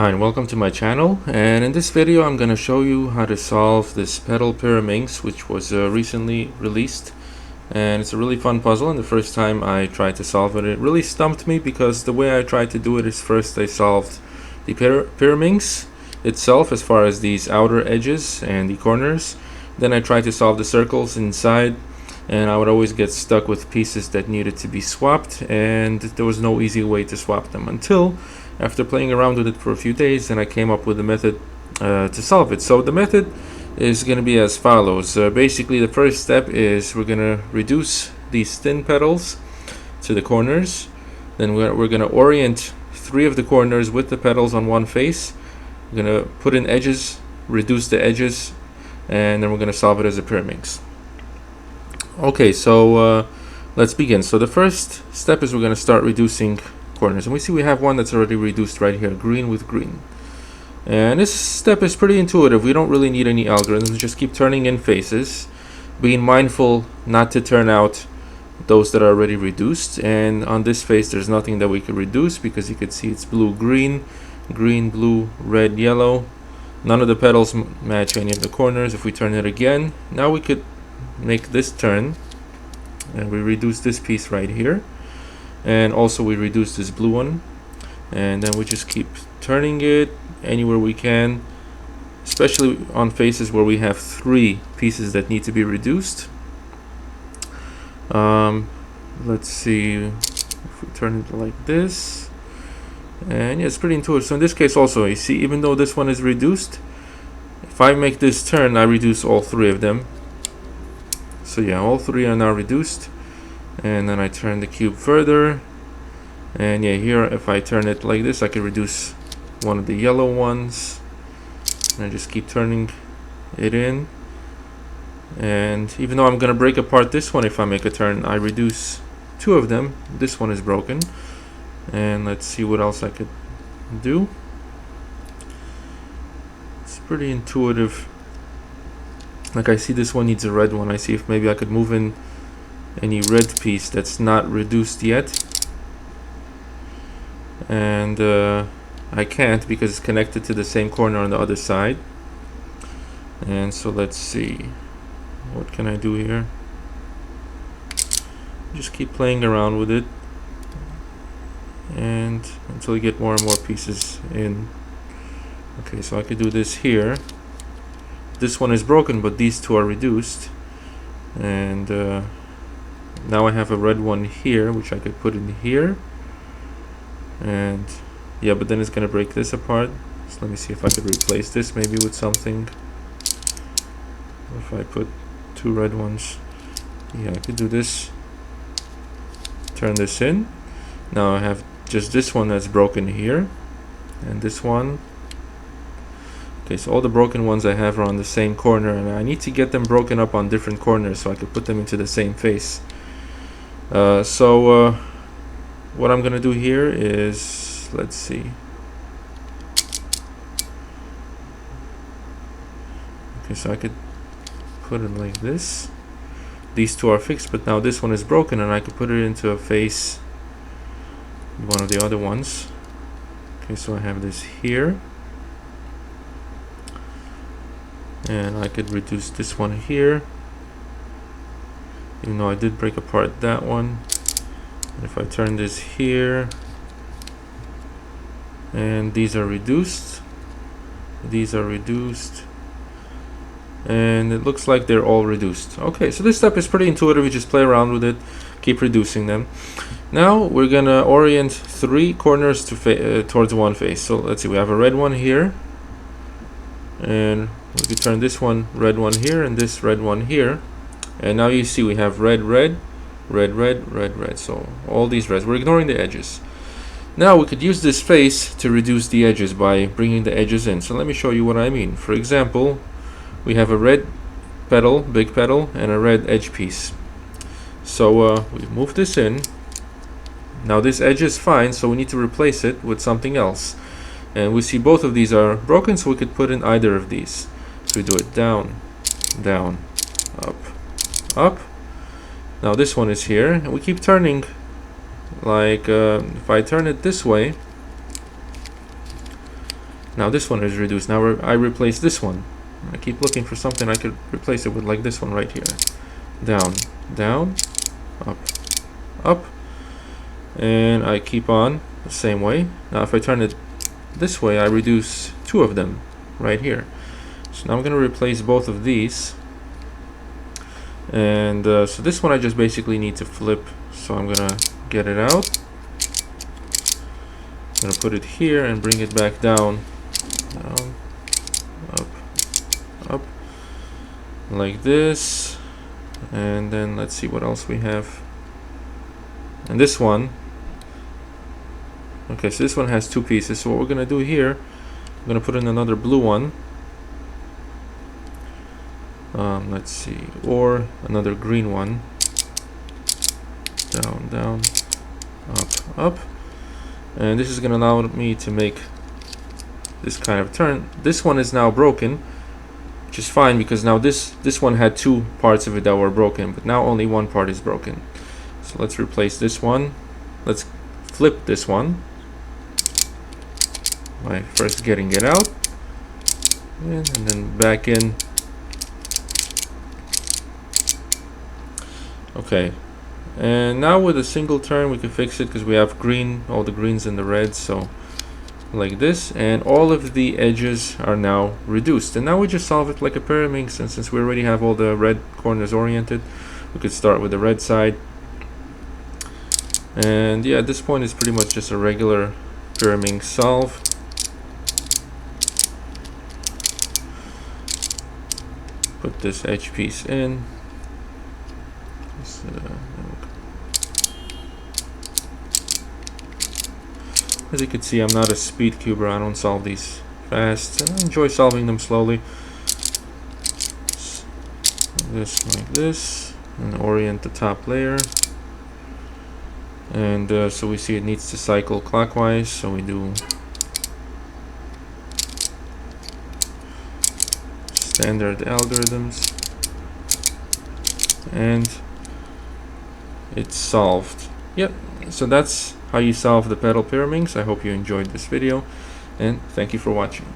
Hi and welcome to my channel, and in this video I'm going to show you how to solve this Petal Pyraminx, which was recently released, and it's a really fun puzzle. And the first time I tried to solve it, it really stumped me because the way I tried to do it is first I solved the Pyraminx itself as far as these outer edges and the corners. Then I tried to solve the circles inside, and I would always get stuck with pieces that needed to be swapped, and there was no easy way to swap them until after playing around with it for a few days, and I came up with a method to solve it. So the method is going to be as follows. Basically, the first step is we're going to reduce these thin petals to the corners. Then we're going to orient 3 of the corners with the petals on one face. We're going to put in edges, reduce the edges, and then we're going to solve it as a Pyraminx. Okay, so let's begin. So the first step is we're going to start reducing corners, and we see we have one that's already reduced right here, green with green. And this step is pretty intuitive. We don't really need any algorithms. Just keep turning in faces, being mindful not to turn out those that are already reduced. And on this face there's nothing that we could reduce because you could see it's blue, green, green, blue, red, yellow. None of the petals match any of the corners. If we turn it again, now we could make this turn, and we reduce this piece right here, and also we reduce this blue one, and then we just keep turning it anywhere we can, especially on faces where we have 3 pieces that need to be reduced. Let's see if we turn it like this, and yeah, it's pretty intuitive. So in this case also, you see, even though this one is reduced, if I make this turn, I reduce all 3 of them. So yeah, all 3 are now reduced. And then I turn the cube further, and yeah, here if I turn it like this, I can reduce one of the yellow ones, and I just keep turning it in. And even though I'm gonna break apart this one, if I make a turn, I reduce 2 of them. This one is broken, and let's see what else I could do. It's pretty intuitive. Like, I see this one needs a red one. I see if maybe I could move in any red piece that's not reduced yet, and I can't because it's connected to the same corner on the other side. And so let's see, what can I do here? Just keep playing around with it, and until you get more and more pieces in. Okay, so I could do this here. This one is broken, but these 2 are reduced, and now I have a red one here, which I could put in here. And yeah, but then it's gonna break this apart. So let me see if I could replace this maybe with something. If I put 2 red ones, yeah, I could do this. Turn this in. Now I have just this one that's broken here, and this one. Okay, so all the broken ones I have are on the same corner, and I need to get them broken up on different corners so I could put them into the same face. So what I'm gonna do here is, let's see. Okay, so I could put it like this. These 2 are fixed, but now this one is broken, and I could put it into a face, one of the other ones. Okay, so I have this here, and I could reduce this one here, even though I did break apart that one. And if I turn this here, and these are reduced, these are reduced, and it looks like they're all reduced. Okay, so this step is pretty intuitive. You just play around with it, keep reducing them. Now we're gonna orient 3 corners to towards one face. So let's see, we have a red one here, and we could turn this one red one here, and this red one here. And now you see we have red, red, red, red, red, red. So all these reds. We're ignoring the edges. Now we could use this face to reduce the edges by bringing the edges in. So let me show you what I mean. For example, we have a red petal, big petal, and a red edge piece. So we move this in. Now this edge is fine, so we need to replace it with something else. And we see both of these are broken, so we could put in either of these. So we do it down, down, up, up. Now this one is here, and we keep turning. Like if I turn it this way, Now this one is reduced. Now I replace this one. I keep looking for something I could replace it with, like this one right here. Down, down, up, up, and I keep on the same way. Now if I turn it this way, I reduce two of them right here. So now I'm going to replace both of these. And so this one I just basically need to flip. So I'm going to get it out. I'm going to put it here and bring it back down. Down, up, up, like this. And then let's see what else we have. And this one, okay, so this one has two pieces. So what we're going to do here, I'm going to put in another blue one. Let's see, or another green one. Down, down, up, up. And this is going to allow me to make this kind of turn. This one is now broken, which is fine because now this one had two parts of it that were broken, but now only one part is broken. So let's replace this one. Let's flip this one by first getting it out and then back in. Okay, and now with a single turn we can fix it because we have green, all the greens and the reds, so like this, and all of the edges are now reduced. And now we just solve it like a Pyraminx, and since we already have all the red corners oriented, we could start with the red side. And yeah, at this point it's pretty much just a regular Pyraminx solve. Put this edge piece in. As you can see, I'm not a speed cuber. I don't solve these fast. I enjoy solving them slowly. This like this, and orient the top layer. And so we see it needs to cycle clockwise, so we do standard algorithms, and it's solved. Yep, so that's how you solve the Petal Pyraminx. I hope you enjoyed this video, and thank you for watching.